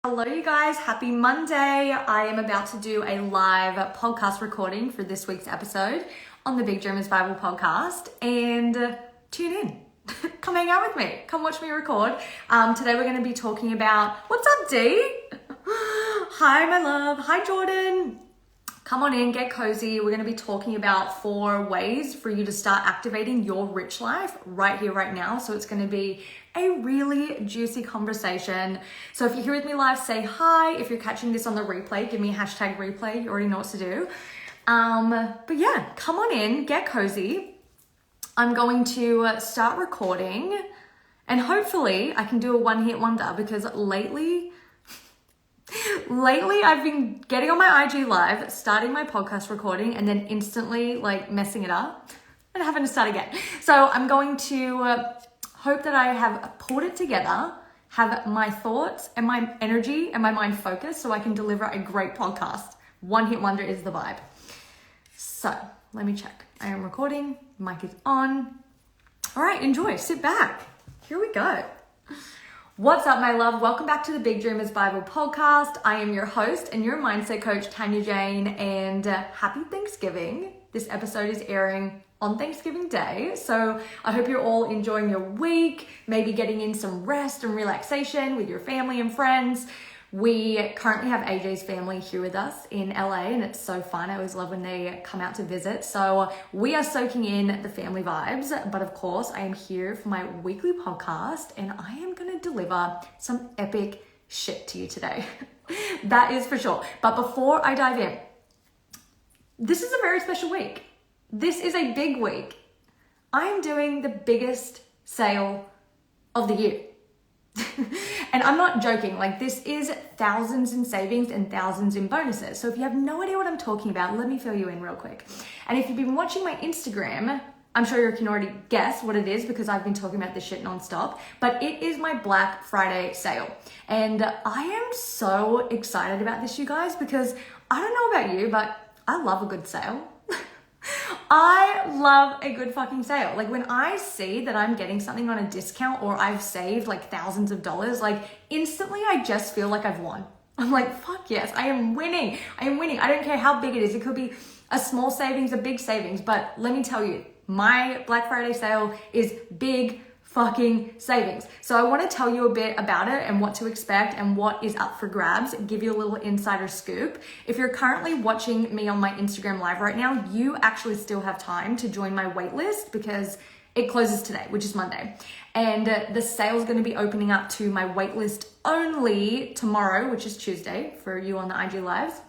Hello you guys, happy Monday. I am about to do a live podcast recording for this week's episode on the Big Dreamers Bible podcast, and tune in. Come hang out with me. Come watch me record. Today we're going to be talking about, what's up D? Hi my love. Hi Jordan. Come on in, get cozy. We're going to be talking about 4 ways for you to start activating your rich life right here, right now. So it's going to be a really juicy conversation. So if you're here with me live, say hi. If you're catching this on the replay, give me a hashtag replay. You already know what to do. But yeah, come on in, get cozy. I'm going to start recording and hopefully I can do a one-hit wonder because lately I've been getting on my IG live, starting my podcast recording, and then instantly like messing it up and having to start again. So I'm going to hope that I have pulled it together, have my thoughts and my energy and my mind focused so I can deliver a great podcast. One hit wonder is the vibe. So let me check. I am recording, mic is on. All right, enjoy, sit back. Here we go. What's up, my love? Welcome back to the Big Dreamers Bible podcast. I am your host and your mindset coach, Tanya Jane, and happy Thanksgiving. This episode is airing on Thanksgiving Day, so I hope you're all enjoying your week, maybe getting in some rest and relaxation with your family and friends. We currently have AJ's family here with us in LA, and it's so fun. I always love when they come out to visit. So we are soaking in the family vibes, but of course I am here for my weekly podcast and I am going to deliver some epic shit to you today. That is for sure. But before I dive in, this is a very special week. This is a big week. I am doing the biggest sale of the year. And I'm not joking, like this is thousands in savings and thousands in bonuses. So if you have no idea what I'm talking about, let me fill you in real quick. And if you've been watching my Instagram, I'm sure you can already guess what it is because I've been talking about this shit nonstop, but it is my Black Friday sale. And I am so excited about this, you guys, because I don't know about you, but I love a good sale. I love a good fucking sale. Like when I see that I'm getting something on a discount or I've saved like thousands of dollars, like instantly I just feel like I've won. I'm like, fuck yes, I am winning. I am winning. I don't care how big it is. It could be a small savings, a big savings, but let me tell you, my Black Friday sale is big fucking savings. So I want to tell you a bit about it and what to expect and what is up for grabs, give you a little insider scoop. If you're currently watching me on my Instagram live right now, you actually still have time to join my waitlist because it closes today, which is Monday. And the sale is going to be opening up to my waitlist only tomorrow, which is Tuesday for you on the IG lives.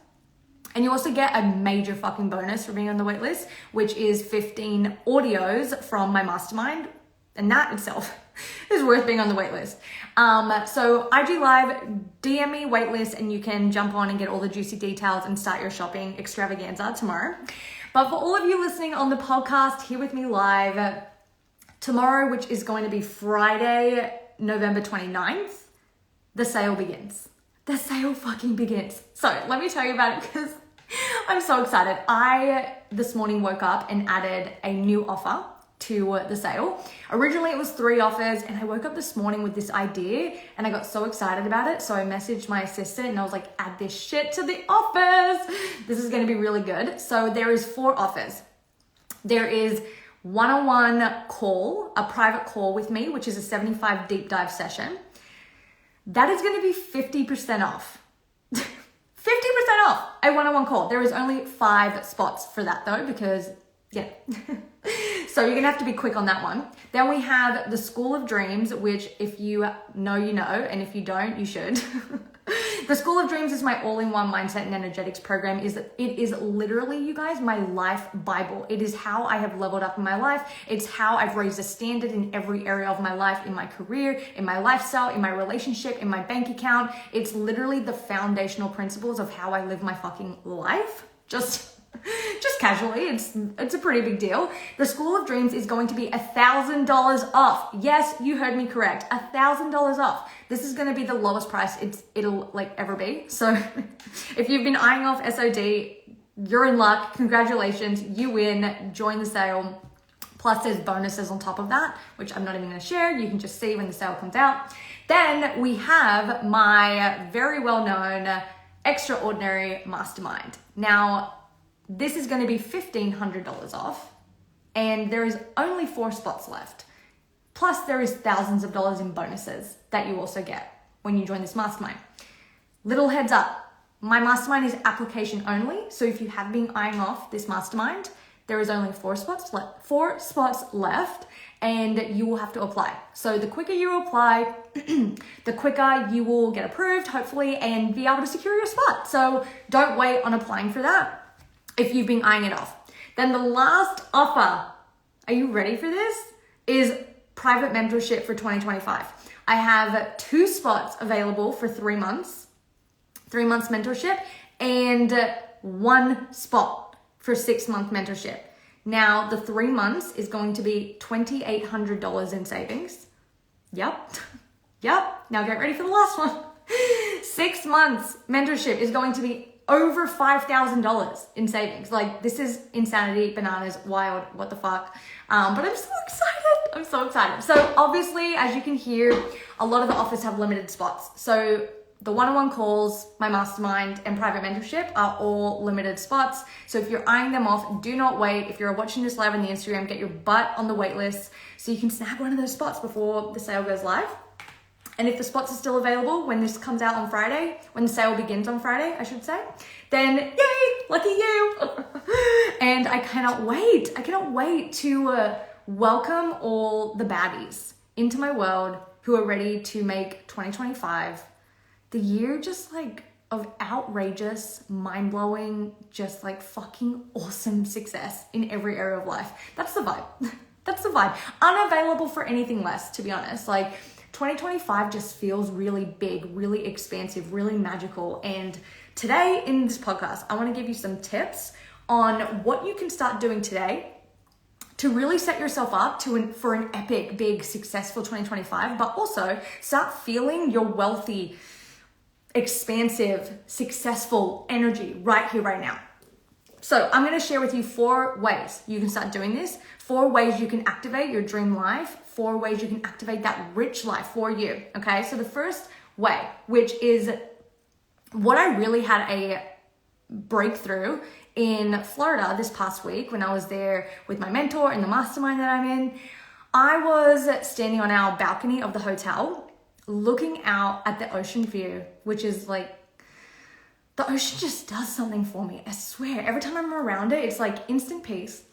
And you also get a major fucking bonus for being on the waitlist, which is 15 audios from my mastermind. And that itself is worth being on the waitlist. So IG Live, DM me waitlist, and you can jump on and get all the juicy details and start your shopping extravaganza tomorrow. But for all of you listening on the podcast, here with me live tomorrow, which is going to be Friday, November 29th, the sale begins. The sale fucking begins. So let me tell you about it because I'm so excited. I this morning woke up and added a new offer to the sale. Originally it was 3 offers and I woke up this morning with this idea and I got so excited about it. So I messaged my assistant and I was like, add this shit to the offers. This is going to be really good. So there is 4 offers. There is one-on-one call, a private call with me, which is a 75 deep dive session. That is going to be 50% off. 50% off a one-on-one call. There is only 5 spots for that though, because yeah. So you're gonna have to be quick on that one. Then we have the School of Dreams, which if you know, you know, and if you don't, you should. The School of Dreams is my all-in-one mindset and energetics program. It is literally, you guys, my life Bible. It is how I have leveled up in my life. It's how I've raised a standard in every area of my life, in my career, in my lifestyle, in my relationship, in my bank account. It's literally the foundational principles of how I live my fucking life. Just casually, it's a pretty big deal. The School of Dreams is going to be $1,000 off. Yes, you heard me correct. $1,000 off. This is going to be the lowest price it'll like ever be. So if you've been eyeing off SOD, you're in luck. Congratulations, you win. Join the sale. Plus there's bonuses on top of that, which I'm not even going to share. You can just see when the sale comes out. Then we have my very well-known extraordinary mastermind. Now, this is going to be $1,500 off, and there is only 4 spots left. Plus, there is thousands of dollars in bonuses that you also get when you join this mastermind. Little heads up, my mastermind is application only. So if you have been eyeing off this mastermind, there is only 4 spots left, and you will have to apply. So the quicker you apply, the quicker you will get approved, hopefully, and be able to secure your spot. So don't wait on applying for that if you've been eyeing it off. Then the last offer, are you ready for this? Is private mentorship for 2025. I have 2 spots available for 3 months, 3 months mentorship, and 1 spot for 6-month mentorship. Now, the 3 months is going to be $2,800 in savings. Yep. Now get ready for the last one. 6 months mentorship is going to be over $5,000 in savings. Like, this is insanity, bananas, wild, what the fuck. But I'm so excited. So obviously, as you can hear, a lot of the offers have limited spots. So the one-on-one calls, my mastermind, and private mentorship are all limited spots. So if you're eyeing them off, do not wait. If you're watching this live on the Instagram, get your butt on the wait list so you can snag one of those spots before the sale goes live. And if the spots are still available when this comes out on Friday, when the sale begins on Friday, I should say, then yay, lucky you. And I cannot wait to welcome all the baddies into my world who are ready to make 2025 the year just like of outrageous, mind-blowing, just like fucking awesome success in every area of life. That's the vibe. That's the vibe. Unavailable for anything less, to be honest. Like, 2025 just feels really big, really expansive, really magical. And today in this podcast, I want to give you some tips on what you can start doing today to really set yourself up for an epic, big, successful 2025, but also start feeling your wealthy, expansive, successful energy right here, right now. So I'm going to share with you 4 ways you can start doing this, 4 ways you can activate your dream life, 4 ways you can activate that rich life for you. Okay. So the first way, which is what I really had a breakthrough in Florida this past week when I was there with my mentor and the mastermind that I'm in, I was standing on our balcony of the hotel, looking out at the ocean view, which is like, the ocean just does something for me. I swear, every time I'm around it, it's like instant peace,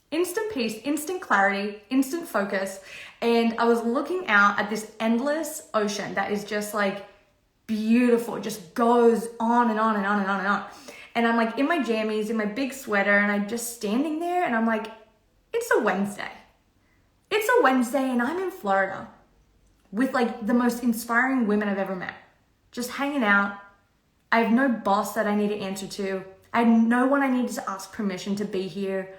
instant clarity, instant focus. And I was looking out at this endless ocean that is just like beautiful. It just goes on and on and on and on and on. And I'm like in my jammies, in my big sweater, and I'm just standing there and I'm like, it's a Wednesday. It's a Wednesday and I'm in Florida with like the most inspiring women I've ever met. Just hanging out. I have no boss that I need to answer to. I had no one I needed to ask permission to be here.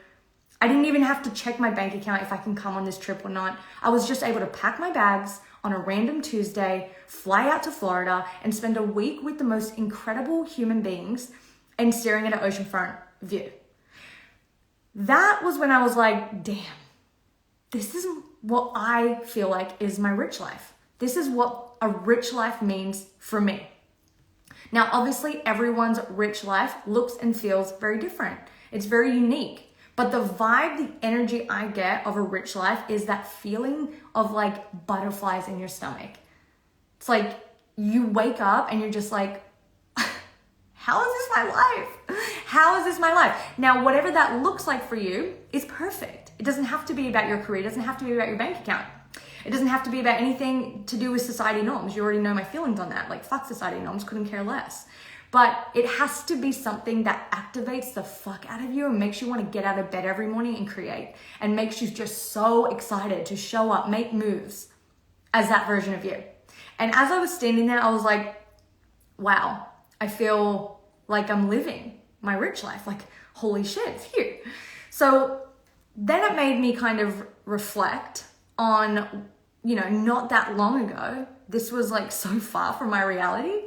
I didn't even have to check my bank account if I can come on this trip or not. I was just able to pack my bags on a random Tuesday, fly out to Florida, and spend a week with the most incredible human beings and staring at an oceanfront view. That was when I was like, damn, this is what I feel like is my rich life. This is what a rich life means for me. Now, obviously, everyone's rich life looks and feels very different. It's very unique. But the vibe, the energy I get of a rich life is that feeling of like butterflies in your stomach. It's like you wake up and you're just like, how is this my life? How is this my life? Now, whatever that looks like for you is perfect. It doesn't have to be about your career. It doesn't have to be about your bank account. It doesn't have to be about anything to do with society norms. You already know my feelings on that. Like, fuck society norms, couldn't care less. But it has to be something that activates the fuck out of you and makes you want to get out of bed every morning and create, and makes you just so excited to show up, make moves as that version of you. And as I was standing there, I was like, wow, I feel like I'm living my rich life. Like, holy shit, it's here. So then it made me kind of reflect on, you know, not that long ago, this was like so far from my reality.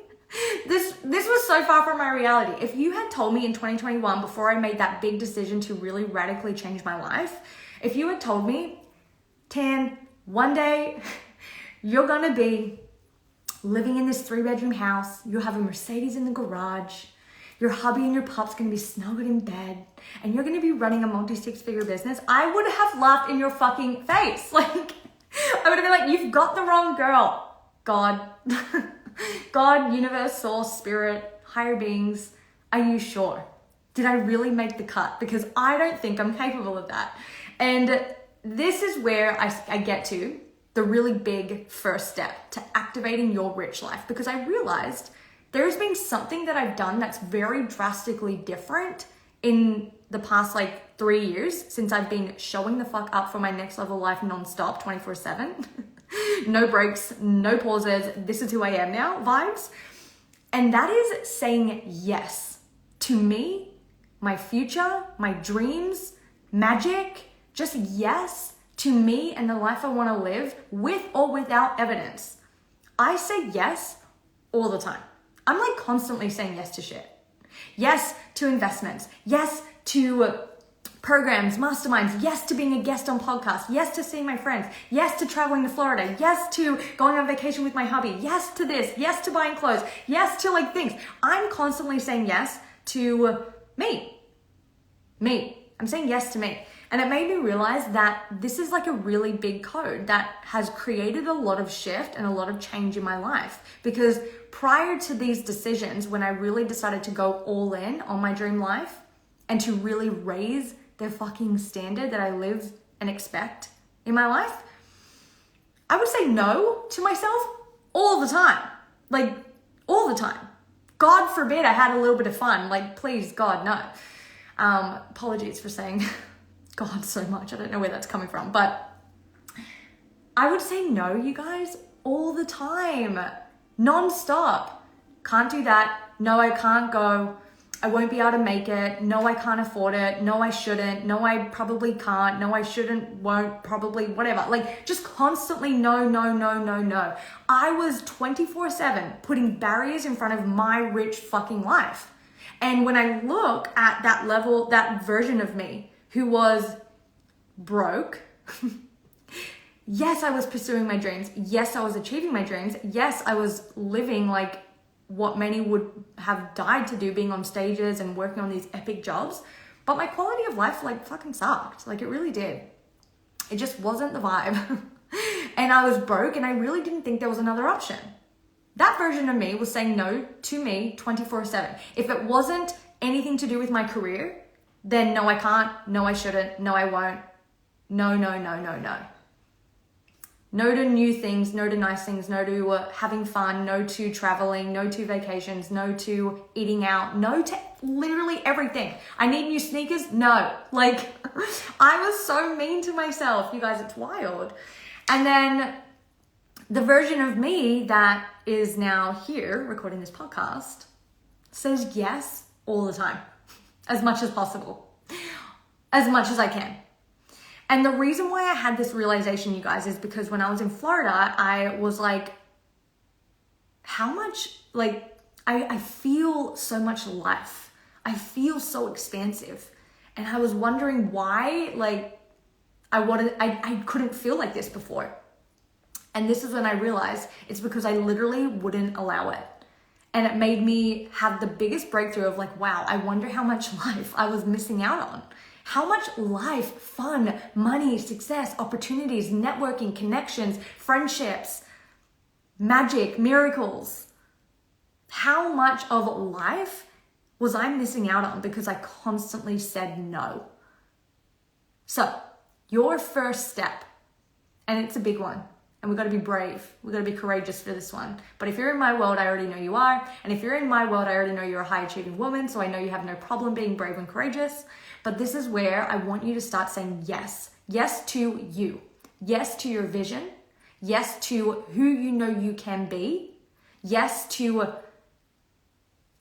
This was so far from my reality. If you had told me in 2021, before I made that big decision to really radically change my life, if you had told me, Tan, one day You're gonna be living in this 3-bedroom house. You'll have a Mercedes in the garage. Your hubby and your pup's gonna be snuggled in bed, and you're gonna be running a multi-6-figure business. I would have laughed in your fucking face. Like, I would have been like, you've got the wrong girl. God, God, universe, source, spirit, higher beings, are you sure? Did I really make the cut? Because I don't think I'm capable of that. And this is where I get to the really big first step to activating your rich life, because I realized there's been something that I've done that's very drastically different in the past 3 years since I've been showing the fuck up for my next level life nonstop 24/7. No breaks, no pauses. This is who I am now vibes. And that is saying yes to me, my future, my dreams, magic, just yes to me and the life I want to live with or without evidence. I say yes all the time. I'm constantly saying yes to shit. Yes to investments. Yes to programs, masterminds. Yes to being a guest on podcasts. Yes to seeing my friends. Yes to traveling to Florida. Yes to going on vacation with my hubby. Yes to this. Yes to buying clothes. Yes to things. I'm constantly saying yes to me. I'm saying yes to me. And it made me realize that this is a really big code that has created a lot of shift and a lot of change in my life. Because prior to these decisions, when I really decided to go all in on my dream life and to really raise the fucking standard that I live and expect in my life, I would say no to myself all the time. All the time. God forbid I had a little bit of fun. Please, God, no. Apologies for saying God so much. I don't know where that's coming from, but I would say no, you guys, all the time, non-stop. Can't do that. No, I can't go. I won't be able to make it. No, I can't afford it. No, I shouldn't. No, I probably can't. No, I shouldn't, won't, probably, whatever. Just constantly no, no, no, no, no. I was 24/7 putting barriers in front of my rich fucking life. And when I look at that level, that version of me who was broke, yes, I was pursuing my dreams. Yes, I was achieving my dreams. Yes, I was living what many would have died to do, being on stages and working on these epic jobs. But my quality of life fucking sucked. It really did. It just wasn't the vibe. And I was broke and I really didn't think there was another option. That version of me was saying no to me 24/7. If it wasn't anything to do with my career, then no, I can't. No, I shouldn't. No, I won't. No, no, no, no, no. No to new things, no to nice things, no to having fun, no to traveling, no to vacations, no to eating out, no to literally everything. I need new sneakers? No. I was so mean to myself. You guys, it's wild. And then the version of me that is now here recording this podcast says yes all the time, as much as possible, as much as I can. And the reason why I had this realization, you guys, is because when I was in Florida, I was how much, I feel so much life. I feel so expansive. And I was wondering why, I couldn't feel like this before. And this is when I realized it's because I literally wouldn't allow it. And it made me have the biggest breakthrough of wow, I wonder how much life I was missing out on. How much life, fun, money, success, opportunities, networking, connections, friendships, magic, miracles. How much of life was I missing out on because I constantly said no? So, your first step, and it's a big one, and we've got to be brave. We've got to be courageous for this one. But if you're in my world, I already know you are. And if you're in my world, I already know you're a high achieving woman. So I know you have no problem being brave and courageous. But this is where I want you to start saying yes. Yes to you. Yes to your vision. Yes to who you know you can be. Yes to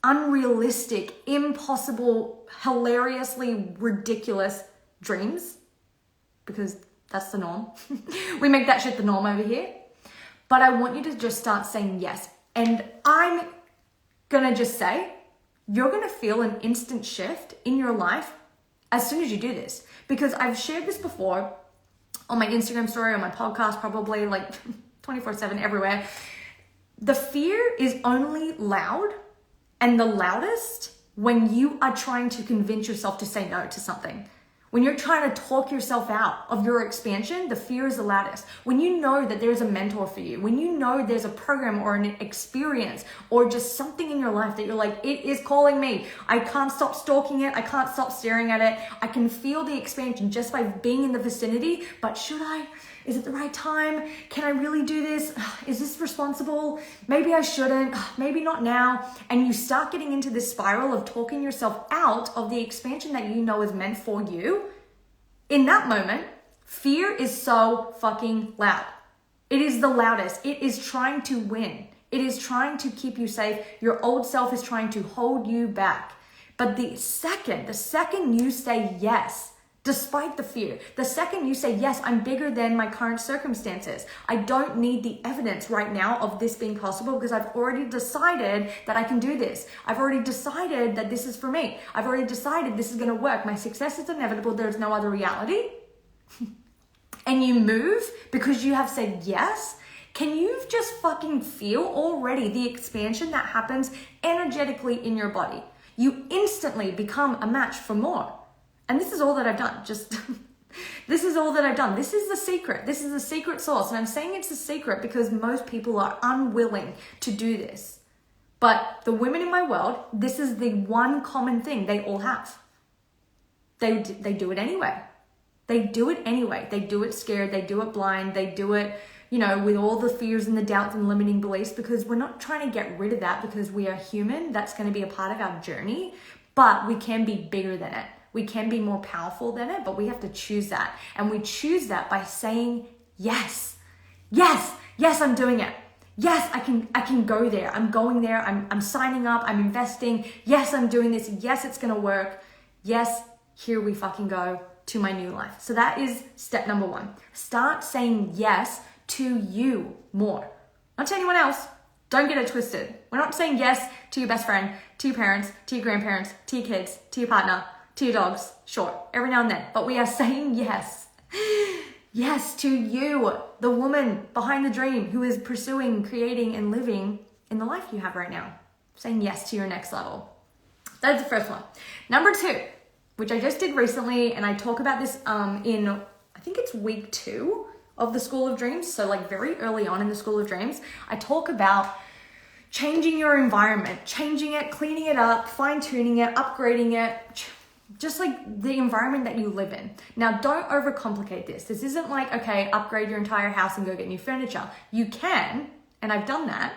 unrealistic, impossible, hilariously ridiculous dreams. Because that's the norm. We make that shit the norm over here. But I want you to just start saying yes. And I'm gonna just say, you're gonna feel an instant shift in your life as soon as you do this. Because I've shared this before on my Instagram story, on my podcast, probably 24/7 everywhere. The fear is only loud and the loudest when you are trying to convince yourself to say no to something. When you're trying to talk yourself out of your expansion, the fear is the loudest. When you know that there's a mentor for you, when you know there's a program or an experience or just something in your life that you're like, it is calling me. I can't stop stalking it. I can't stop staring at it. I can feel the expansion just by being in the vicinity, but should I? Is it the right time? Can I really do this? Is this responsible? Maybe I shouldn't. Maybe not now. And you start getting into this spiral of talking yourself out of the expansion that you know is meant for you. In that moment, fear is so fucking loud. It is the loudest. It is trying to win. It is trying to keep you safe. Your old self is trying to hold you back. But the second you say yes, despite the fear, the second you say, yes, I'm bigger than my current circumstances. I don't need the evidence right now of this being possible because I've already decided that I can do this. I've already decided that this is for me. I've already decided this is going to work. My success is inevitable. There's no other reality. And you move because you have said yes. Can you just fucking feel already the expansion that happens energetically in your body? You instantly become a match for more. And this is all that I've done. This is all that I've done. This is the secret. This is the secret sauce. And I'm saying it's a secret because most people are unwilling to do this. But the women in my world, this is the one common thing they all have. They do it anyway. They do it anyway. They do it scared. They do it blind. They do it, with all the fears and the doubts and limiting beliefs, because we're not trying to get rid of that because we are human. That's going to be a part of our journey, but we can be bigger than it. We can be more powerful than it, but we have to choose that. And we choose that by saying yes. Yes, yes, I'm doing it. Yes, I can go there. I'm going there. I'm signing up. I'm investing. Yes, I'm doing this. Yes, it's going to work. Yes, here we fucking go to my new life. So that is step number 1. Start saying yes to you more. Not to anyone else. Don't get it twisted. We're not saying yes to your best friend, to your parents, to your grandparents, to your kids, to your partner, to your dogs, sure, every now and then. But we are saying yes. Yes to you, the woman behind the dream who is pursuing, creating, and living in the life you have right now. Saying yes to your next level. That's the first one. Number 2, which I just did recently, and I talk about this in, I think it's week 2 of the School of Dreams. So like very early on in the School of Dreams, I talk about changing your environment, changing it, cleaning it up, fine-tuning it, upgrading it, just like the environment that you live in. Now, don't overcomplicate this. This isn't like, okay, upgrade your entire house and go get new furniture. You can, and I've done that.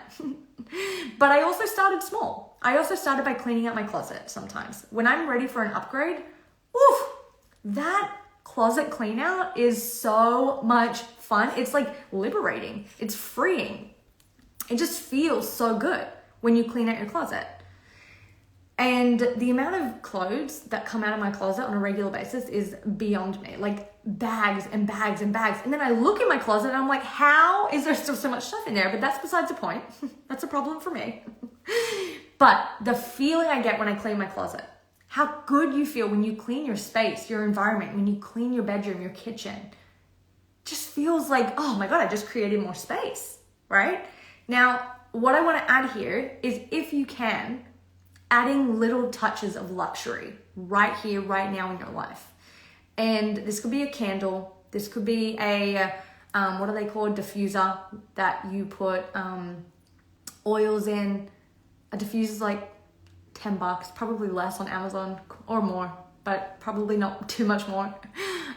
But I also started small. I also started by cleaning out my closet sometimes. When I'm ready for an upgrade, that closet clean out is so much fun. It's like liberating. It's freeing. It just feels so good when you clean out your closet. And the amount of clothes that come out of my closet on a regular basis is beyond me. Like bags and bags and bags. And then I look in my closet and I'm like, how is there still so much stuff in there? But that's besides the point. That's a problem for me. But the feeling I get when I clean my closet, how good you feel when you clean your space, your environment, when you clean your bedroom, your kitchen, just feels like, oh my God, I just created more space, right? Now, what I want to add here is, if you can, adding little touches of luxury right here, right now in your life. And this could be a candle. This could be a, what are they called? Diffuser that you put oils in. A diffuser is like $10, probably less on Amazon or more, but probably not too much more.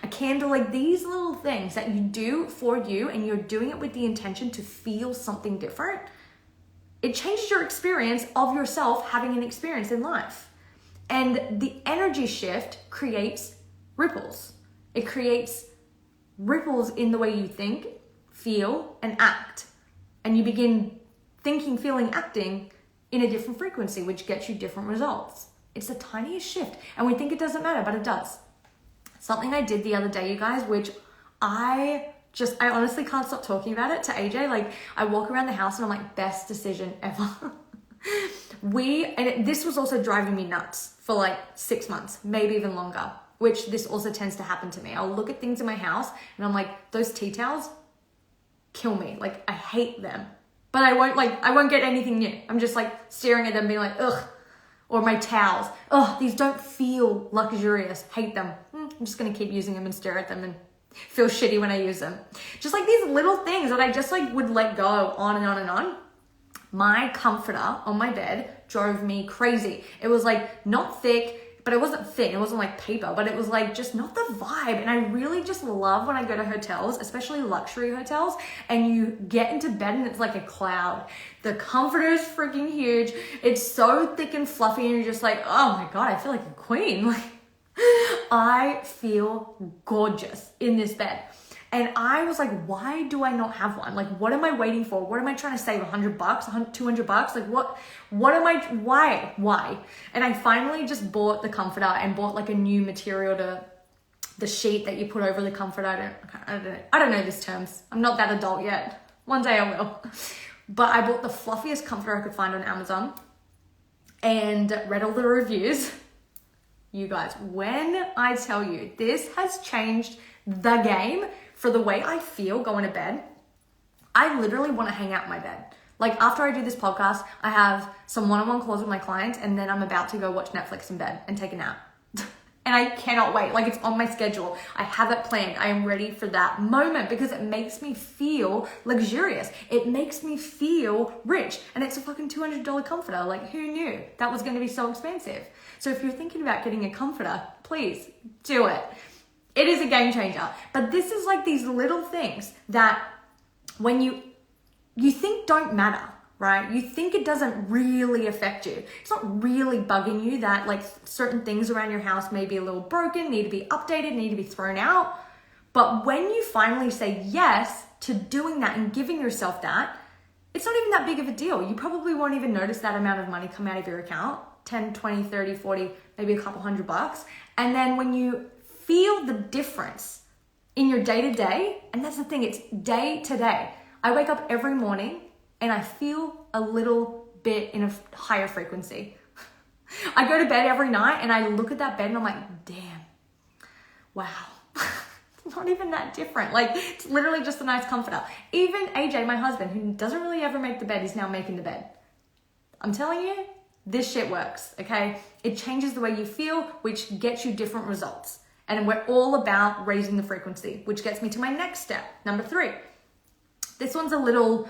A candle, like these little things that you do for you, and you're doing it with the intention to feel something different. It changes your experience of yourself having an experience in life. And the energy shift creates ripples. It creates ripples in the way you think, feel, and act. And you begin thinking, feeling, acting in a different frequency, which gets you different results. It's the tiniest shift. And we think it doesn't matter, but it does. Something I did the other day, you guys, which I honestly can't stop talking about it to AJ. Like, I walk around the house and I'm like, best decision ever. This was also driving me nuts for like 6 months, maybe even longer, which this also tends to happen to me. I'll look at things in my house and I'm like, those tea towels, kill me. Like, I hate them. But I won't get anything new. I'm just like staring at them being like, ugh. Or my towels. Ugh, these don't feel luxurious. Hate them. I'm just gonna keep using them and stare at them and feel shitty when I use them. Just like these little things that I just like would let go on and on and on. My comforter on my bed drove me crazy. It was like not thick, but it wasn't thin. It wasn't like paper, but it was like just not the vibe. And I really just love when I go to hotels, especially luxury hotels, and you get into bed and it's like a cloud. The comforter is freaking huge. It's so thick and fluffy and you're just like, oh my God, I feel like a queen. Like, I feel gorgeous in this bed. And I was like, why do I not have one? Like, what am I waiting for? What am I trying to save? $100, $200? Like, what am I, why? And I finally just bought the comforter and bought like a new material to the sheet that you put over the comforter. I don't know these terms. I'm not that adult yet. One day I will. But I bought the fluffiest comforter I could find on Amazon and read all the reviews. You guys, when I tell you this has changed the game for the way I feel going to bed, I literally want to hang out in my bed. Like after I do this podcast, I have some one-on-one calls with my clients and then I'm about to go watch Netflix in bed and take a nap. And I cannot wait. Like it's on my schedule. I have it planned. I am ready for that moment because it makes me feel luxurious. It makes me feel rich. And it's a fucking $200 comforter. Like who knew that was going to be so expensive? So if you're thinking about getting a comforter, please do it. It is a game changer. But this is like these little things that when you think don't matter, right? You think it doesn't really affect you. It's not really bugging you that like certain things around your house may be a little broken, need to be updated, need to be thrown out. But when you finally say yes to doing that and giving yourself that, it's not even that big of a deal. You probably won't even notice that amount of money come out of your account, 10, 20, 30, 40, maybe a couple $100. And then when you feel the difference in your day-to-day, and that's the thing, it's day to day. I wake up every morning and I feel a little bit in a higher frequency. I go to bed every night and I look at that bed and I'm like, damn, wow. It's not even that different. Like it's literally just a nice comforter. Even AJ, my husband, who doesn't really ever make the bed, is now making the bed. I'm telling you, this shit works, okay? It changes the way you feel, which gets you different results. And we're all about raising the frequency, which gets me to my next step, number 3. This one's a little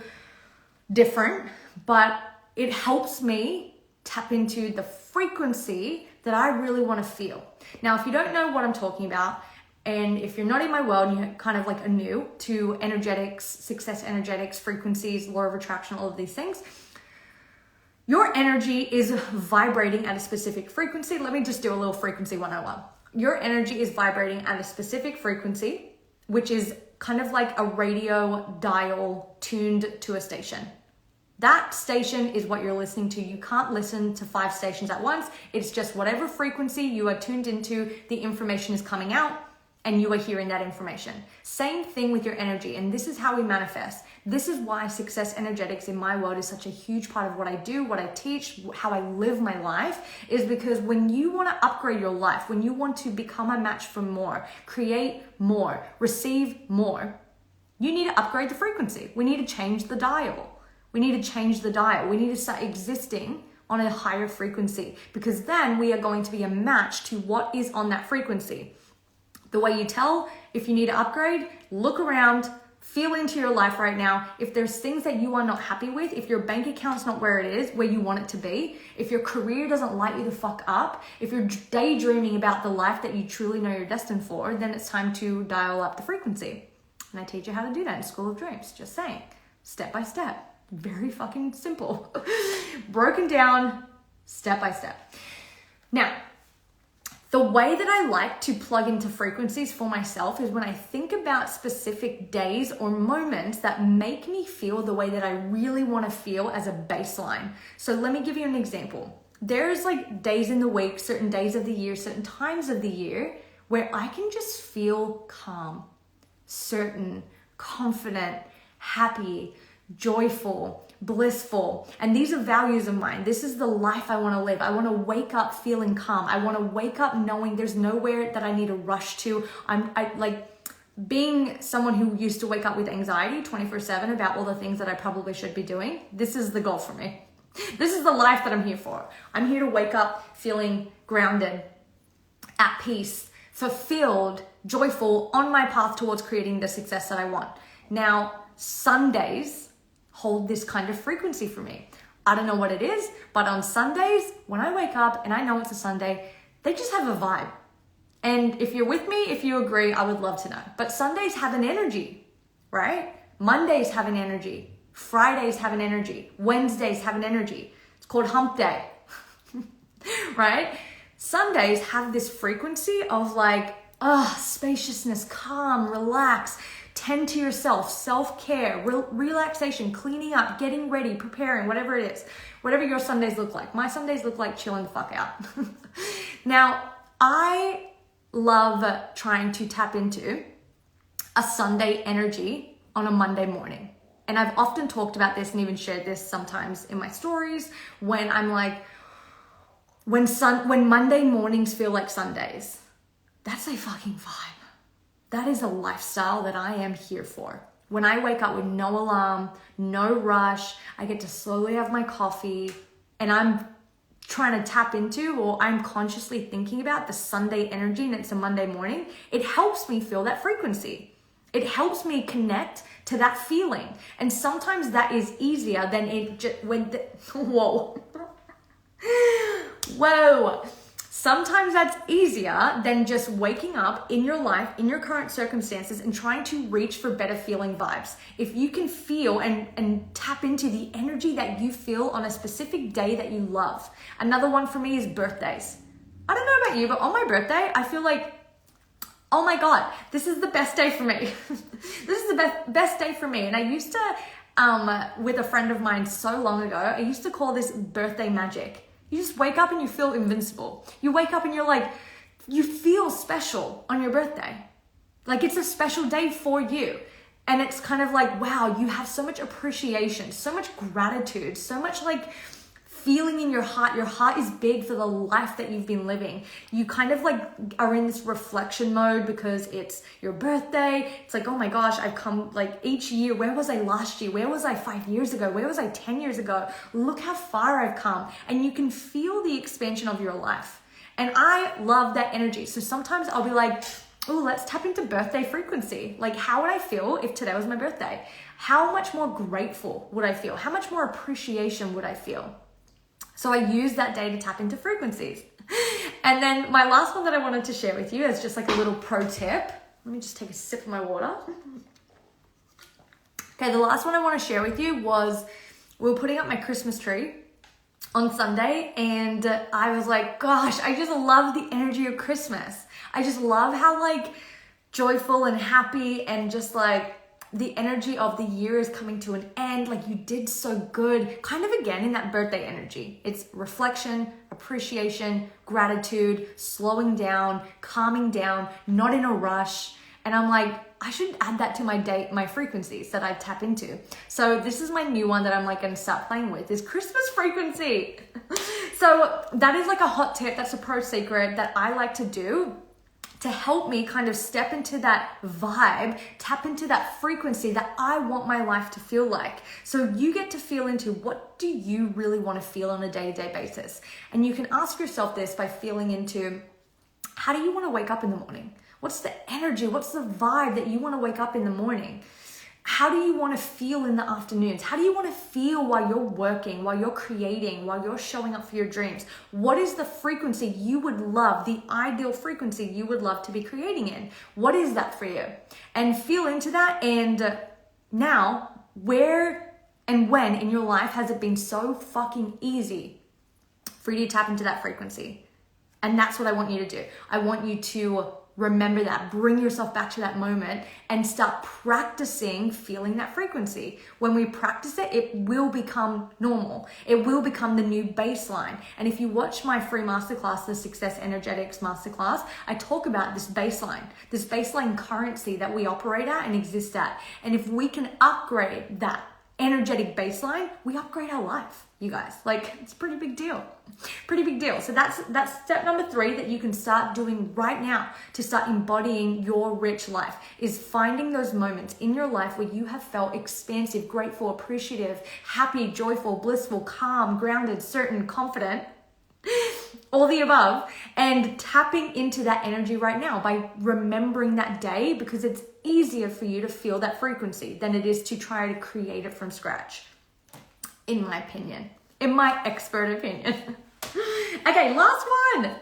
different, but it helps me tap into the frequency that I really want to feel. Now, if you don't know what I'm talking about, and if you're not in my world and you're kind of like a new to energetics, success energetics, frequencies, law of attraction, all of these things, your energy is vibrating at a specific frequency. Let me just do a little frequency 101. Your energy is vibrating at a specific frequency, which is kind of like a radio dial tuned to a station. That station is what you're listening to. You can't listen to 5 stations at once. It's just whatever frequency you are tuned into, the information is coming out and you are hearing that information. Same thing with your energy. And this is how we manifest. This is why success energetics in my world is such a huge part of what I do, what I teach, how I live my life, is because when you want to upgrade your life, when you want to become a match for more, create more, receive more, you need to upgrade the frequency. We need to change the dial. We need to change the dial. We need to start existing on a higher frequency because then we are going to be a match to what is on that frequency. The way you tell if you need to upgrade, look around, feel into your life right now. If there's things that you are not happy with, if your bank account's not where it is, where you want it to be, if your career doesn't light you the fuck up, if you're daydreaming about the life that you truly know you're destined for, then it's time to dial up the frequency. And I teach you how to do that in School of Dreams, just saying, step by step. Very fucking simple. Broken down step by step. Now, the way that I like to plug into frequencies for myself is when I think about specific days or moments that make me feel the way that I really want to feel as a baseline. So let me give you an example. There's like days in the week, certain days of the year, certain times of the year where I can just feel calm, certain, confident, happy, joyful, blissful. And these are values of mine. This is the life I want to live. I want to wake up feeling calm. I want to wake up knowing there's nowhere that I need to rush to. being someone who used to wake up with anxiety 24/7 about all the things that I probably should be doing, this is the goal for me. This is the life that I'm here for. I'm here to wake up feeling grounded, at peace, fulfilled, joyful, on my path towards creating the success that I want. Now, Sundays hold this kind of frequency for me. I don't know what it is, but on Sundays, when I wake up and I know it's a Sunday, they just have a vibe. And if you're with me, if you agree, I would love to know. But Sundays have an energy, right? Mondays have an energy. Fridays have an energy. Wednesdays have an energy. It's called hump day, right? Sundays have this frequency of like, spaciousness, calm, relax, tend to yourself, self-care, relaxation, cleaning up, getting ready, preparing, whatever it is, whatever your Sundays look like. My Sundays look like chilling the fuck out. Now, I love trying to tap into a Sunday energy on a Monday morning. And I've often talked about this and even shared this sometimes in my stories when I'm like, when Monday mornings feel like Sundays, that's a fucking vibe. That is a lifestyle that I am here for. When I wake up with no alarm, no rush, I get to slowly have my coffee and I'm trying to tap into, or I'm consciously thinking about the Sunday energy and it's a Monday morning, it helps me feel that frequency. It helps me connect to that feeling. And sometimes that is easier than whoa. Sometimes that's easier than just waking up in your life, in your current circumstances, and trying to reach for better feeling vibes. If you can feel and tap into the energy that you feel on a specific day that you love. Another one for me is birthdays. I don't know about you, but on my birthday, I feel like, oh my God, this is the best day for me. This is the best day for me. And I used to, with a friend of mine so long ago, I used to call this birthday magic. You just wake up and you feel invincible. You wake up and you're like, you feel special on your birthday. Like it's a special day for you. And it's kind of like, wow, you have so much appreciation, so much gratitude, so much like feeling in your heart. Your heart is big for the life that you've been living. You kind of like are in this reflection mode because it's your birthday. It's like, oh my gosh, I've come like each year. Where was I last year? Where was I 5 years ago? Where was I 10 years ago? Look how far I've come. And you can feel the expansion of your life. And I love that energy. So sometimes I'll be like, oh, let's tap into birthday frequency. Like, how would I feel if today was my birthday? How much more grateful would I feel? How much more appreciation would I feel? So I use that day to tap into frequencies. And then my last one that I wanted to share with you is just like a little pro tip. Let me just take a sip of my water. Okay, the last one I want to share with you was we were putting up my Christmas tree on Sunday and I was like, gosh, I just love the energy of Christmas. I just love how like joyful and happy and just like the energy of the year is coming to an end. Like you did so good, kind of again in that birthday energy. It's reflection, appreciation, gratitude, slowing down, calming down, not in a rush. And I'm like, I should add that to my frequencies that I tap into. So this is my new one that I'm like gonna start playing with is Christmas frequency. So that is like a hot tip. That's a pro secret that I like to do to help me kind of step into that vibe, tap into that frequency that I want my life to feel like. So you get to feel into what do you really want to feel on a day-to-day basis. And you can ask yourself this by feeling into how do you want to wake up in the morning? What's the energy? What's the vibe that you want to wake up in the morning? How do you want to feel in the afternoons? How do you want to feel while you're working, while you're creating, while you're showing up for your dreams? What is the frequency you would love, the ideal frequency you would love to be creating in? What is that for you? And feel into that. And now, where and when in your life has it been so fucking easy for you to tap into that frequency? And that's what I want you to do. I want you to remember that, bring yourself back to that moment and start practicing feeling that frequency. When we practice it, it will become normal. It will become the new baseline. And if you watch my free masterclass, the Success Energetics Masterclass, I talk about this baseline currency that we operate at and exist at. And if we can upgrade that energetic baseline, we upgrade our life. you guys. Like, it's a pretty big deal. Pretty big deal. So that's step number 3 that you can start doing right now to start embodying your rich life, is finding those moments in your life where you have felt expansive, grateful, appreciative, happy, joyful, blissful, calm, grounded, certain, confident, all the above, and tapping into that energy right now by remembering that day, because it's easier for you to feel that frequency than it is to try to create it from scratch, in my opinion, in my expert opinion. Okay, last one.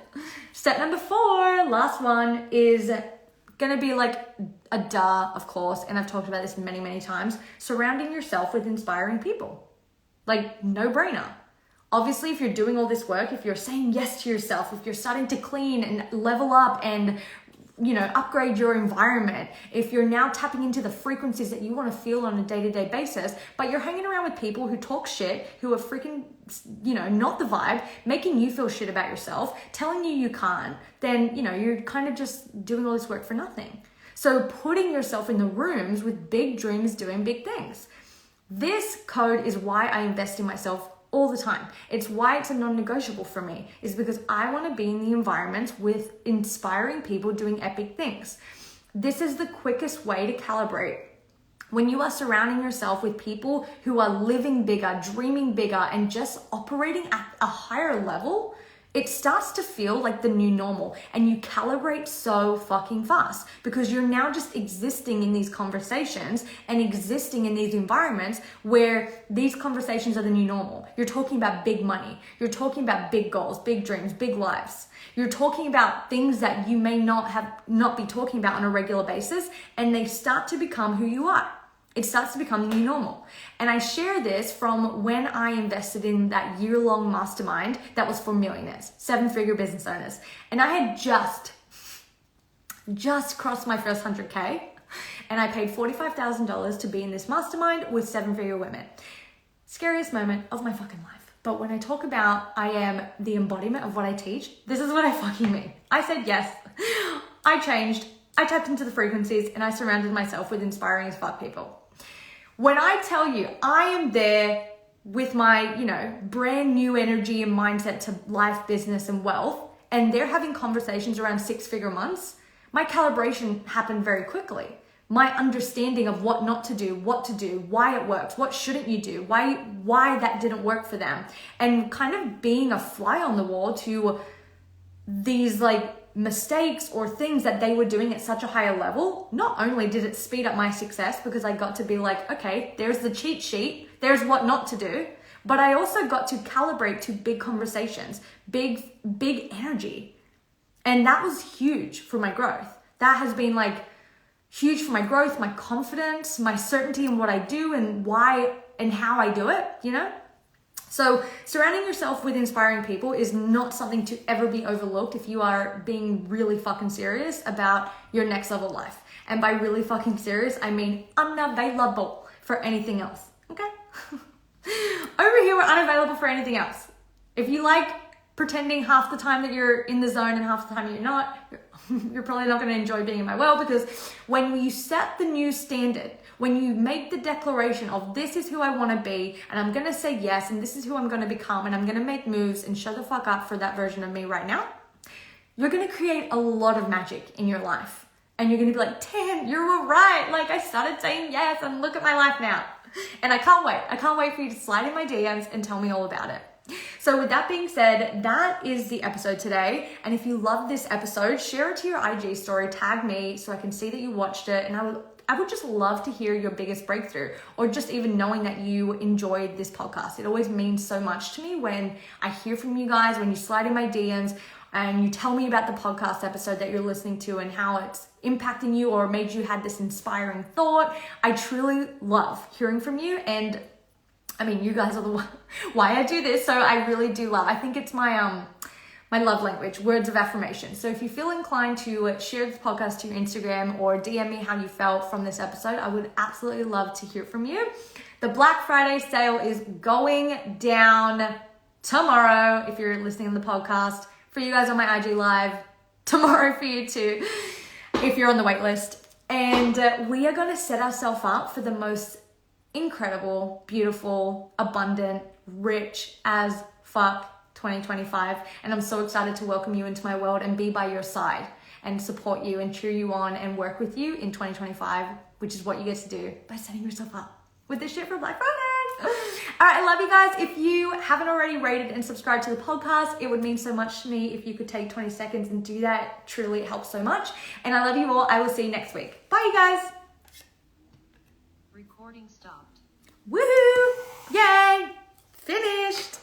Step number 4, last one, is gonna be like a duh, of course, and I've talked about this many, many times, surrounding yourself with inspiring people. Like, no brainer. Obviously, if you're doing all this work, if you're saying yes to yourself, if you're starting to clean and level up and, you know, upgrade your environment, if you're now tapping into the frequencies that you want to feel on a day-to-day basis, but you're hanging around with people who talk shit, who are freaking, you know, not the vibe, making you feel shit about yourself, telling you can't, then, you know, you're kind of just doing all this work for nothing. So putting yourself in the rooms with big dreams, doing big things. This code is why I invest in myself all the time. It's why it's a non-negotiable for me, is because I want to be in the environments with inspiring people doing epic things. This is the quickest way to calibrate. When you are surrounding yourself with people who are living bigger, dreaming bigger, and just operating at a higher level, it starts to feel like the new normal, and you calibrate so fucking fast because you're now just existing in these conversations and existing in these environments where these conversations are the new normal. You're talking about big money. You're talking about big goals, big dreams, big lives. You're talking about things that you may not be talking about on a regular basis, and they start to become who you are. It starts to become the new normal. And I share this from when I invested in that year-long mastermind that was for millionaires, 7-figure business owners. And I had just crossed my first 100K, and I paid $45,000 to be in this mastermind with 7-figure women. Scariest moment of my fucking life. But when I talk about I am the embodiment of what I teach, this is what I fucking mean. I said yes. I changed. I tapped into the frequencies, and I surrounded myself with inspiring as fuck people. When I tell you I am there with my, you know, brand new energy and mindset to life, business, and wealth, and they're having conversations around 6-figure months, my calibration happened very quickly. My understanding of what not to do, why it works, what shouldn't you do, why that didn't work for them, and kind of being a fly on the wall to these like mistakes or things that they were doing at such a higher level. Not only did it speed up my success because I got to be like, okay, there's the cheat sheet, there's what not to do, but I also got to calibrate to big conversations, big energy. And that was huge for my growth. That has been like huge for my growth, my confidence, my certainty in what I do and why and how I do it, you know? So surrounding yourself with inspiring people is not something to ever be overlooked if you are being really fucking serious about your next level life. And by really fucking serious, I mean unavailable for anything else, okay? Over here, we're unavailable for anything else. If you like pretending half the time that you're in the zone and half the time you're not, you're probably not going to enjoy being in my world, because when you set the new standard, when you make the declaration of this is who I want to be, and I'm going to say yes, and this is who I'm going to become, and I'm going to make moves and shut the fuck up for that version of me right now, you're going to create a lot of magic in your life. And you're going to be like, damn, you were right. Like, I started saying yes, and look at my life now. And I can't wait. I can't wait for you to slide in my DMs and tell me all about it. So with that being said, that is the episode today. And if you love this episode, share it to your IG story, tag me so I can see that you watched it. And I would just love to hear your biggest breakthrough, or just even knowing that you enjoyed this podcast. It always means so much to me when I hear from you guys, when you slide in my DMs and you tell me about the podcast episode that you're listening to and how it's impacting you or made you had this inspiring thought. I truly love hearing from you. And I mean, you guys are the one why I do this. So I really do love, I think it's my love language, words of affirmation. So if you feel inclined to share this podcast to your Instagram or DM me how you felt from this episode, I would absolutely love to hear from you. The Black Friday sale is going down tomorrow. If you're listening to the podcast, for you guys on my IG live, tomorrow for you too, if you're on the wait list. And we are going to set ourselves up for the most incredible, beautiful, abundant, rich as fuck 2025. And I'm so excited to welcome you into my world and be by your side and support you and cheer you on and work with you in 2025, which is what you get to do by setting yourself up with this shit for Black Friday. All right, I love you guys. If you haven't already rated and subscribed to the podcast, it would mean so much to me if you could take 20 seconds and do that. Truly, it helps so much. And I love you all. I will see you next week. Bye, you guys. Recording stopped. Woohoo! Yay! Finished.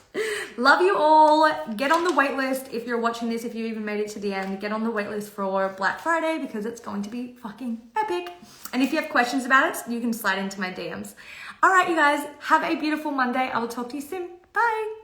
Love you all. Get on the wait list if you're watching this, if you even made it to the end. Get on the wait list for Black Friday because it's going to be fucking epic. And if you have questions about it, you can slide into my DMs. All right, you guys, have a beautiful Monday. I will talk to you soon. Bye.